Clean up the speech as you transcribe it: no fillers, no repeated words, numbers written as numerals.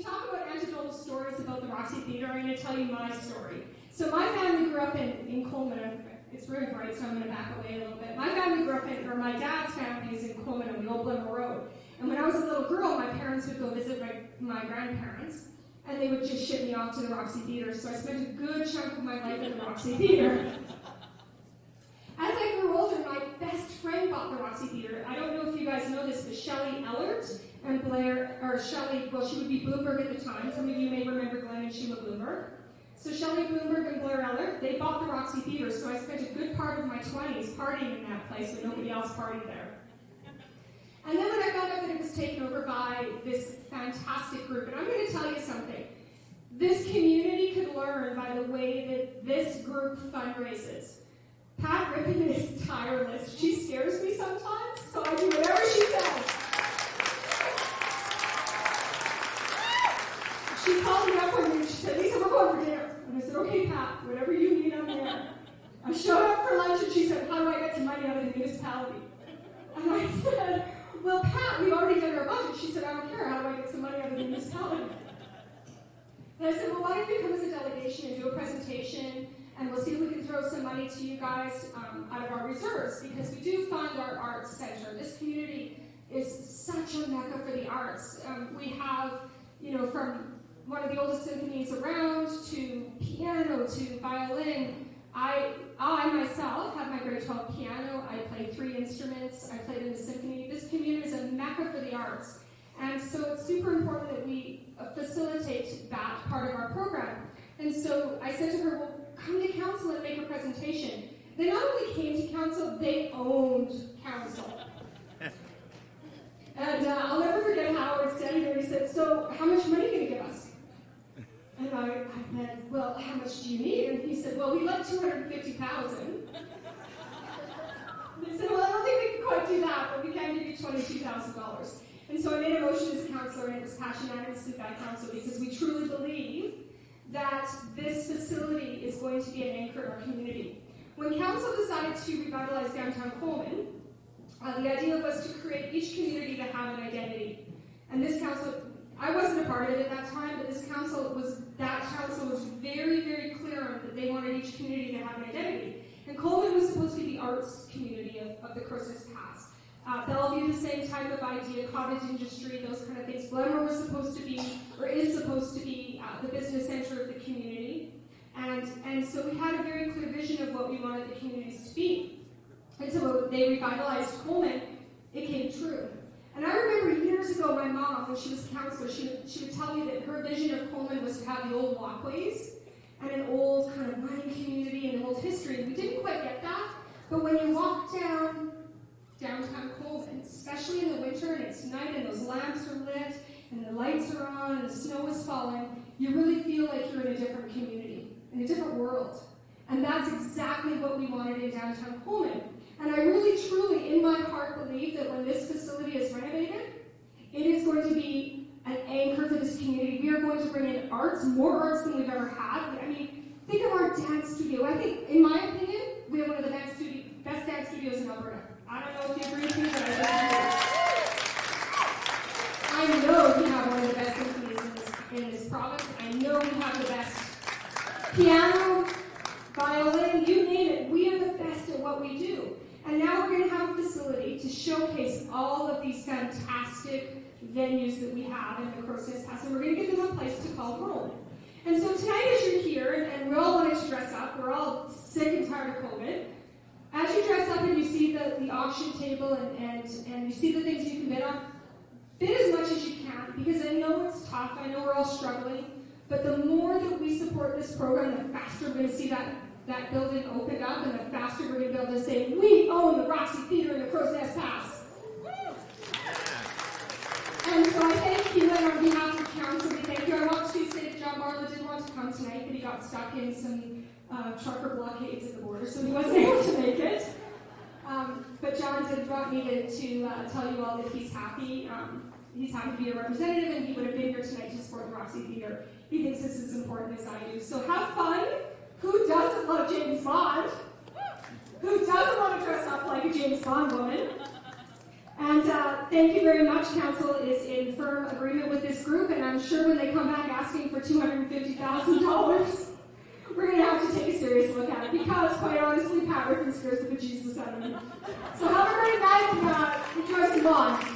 we talk about anecdotal stories about the Roxy Theatre, I'm going to tell you my story. So my family grew up in Coleman. It's really bright, so I'm going to back away a little bit. My family grew up my dad's family is in Coleman on the Old Blimmer Road. And when I was a little girl, my parents would go visit my grandparents, and they would just ship me off to the Roxy Theatre. So I spent a good chunk of my life at the Roxy Theatre. As I grew older, my best friend bought the Roxy Theatre. I don't know if you guys know this, but Shelley Ellert and Blair, or Shelley, well, she would be Bloomberg at the time. Some of you may remember Glenn and Sheila Bloomberg. So Shelley Bloomberg and Blair Ellert, they bought the Roxy Theatre, so I spent a good part of my 20s partying in that place when nobody else partied there. And then when I found out that it was taken over by this fantastic group, and I'm going to tell you something, this community could learn by the way that this group fundraises. Pat Rippon is tireless. She scares me sometimes, so I do whatever she says. She called me up one day and she said, Lisa, we're going for dinner. And I said, okay, Pat, whatever you need, I'm there. I showed up for lunch and she said, how do I get some money out of the municipality? And I said, well, Pat, we've already done our budget. She said, I don't care. How do I get some money out of the municipality? And I said, well, why don't you come as a delegation and do a presentation, and we'll see if we can throw some money to you guys out of our reserves, because we do fund our arts center. This community is such a mecca for the arts. We have, from one of the oldest symphonies around to piano to violin. I myself have my grade 12 piano. I play 3 instruments. I played in the symphony. This community is a mecca for the arts. And so it's super important that we facilitate that part of our program. And so I said to her, well, come to council and make a presentation. They not only came to council, they owned council. And I'll never forget Howard standing there and he said, so how much money are you going to give us? And I said, well, how much do you need? And he said, well, we'd like $250,000. I said, well, I don't think we can quite do that, but we can give you $22,000. And so I made a motion as a councillor, and it was passed unanimously by council, because we truly believe that this facility is going to be an anchor in our community. When council decided to revitalize downtown Coleman, the idea was to create each community to have an identity. And this council, I wasn't a part of it at that time, but this council was very, very clear on that they wanted each community to have an identity. And Coleman was supposed to be the arts community of the Christmas past. Bellevue, the same type of idea, cottage industry, those kind of things. Glenmore was supposed to be, or is supposed to be, the business center of the community. And so we had a very clear vision of what we wanted the communities to be. And so when they revitalized Coleman, it came true. And I remember years ago, my mom, when she was a counselor, she would tell me that her vision of Coleman was to have the old walkways and an old kind of mining community and an old history. We didn't quite get that, but when you walk downtown Coleman, especially in the winter and it's night and those lamps are lit and the lights are on and the snow is falling, you really feel like you're in a different community, in a different world. And that's exactly what we wanted in downtown Coleman. And I really, truly, in my heart, believe that when this facility is renovated, it is going to be an anchor for this community. We are going to bring in arts, more arts than we've ever had. I mean, think of our dance studio. I think, in my opinion, we have one of the best dance studios in Alberta. I don't know if you agree with me, but I know we have one of the best symphonies in this province. I know we have the best piano, violin, you name it. We are the best at what we do. And now we're going to have a facility to showcase all of these fantastic venues that we have in the Christmas past, and we're going to give them a place to call home. And so tonight, as you're here, and we're all wanting to dress up, we're all sick and tired of COVID. As you dress up and you see the auction table and you see the things you can bid on, bid as much as you can, because I know it's tough, I know we're all struggling, but the more that we support this program, the faster we're going to see that building opened up, and the faster we're going to be able to say, we own the Roxy Theatre in the Crow's Nest Pass. And so I thank you, and on behalf of council, we thank you. I want to say that John Barlow didn't want to come tonight, but he got stuck in some trucker blockades at the border, so he wasn't able to make it. But John did want me to tell you all that he's happy. He's happy to be a representative, and he would have been here tonight to support the Roxy Theatre. He thinks this is as important as I do. So have fun. Who doesn't love James Bond? Who doesn't want to dress up like a James Bond woman? And thank you very much. Council is in firm agreement with this group, and I'm sure when they come back asking for $250,000, we're going to have to take a serious look at it, because, quite honestly, Pat Rickon scares the bejesus out of me. So have a great night, and enjoy some lawn.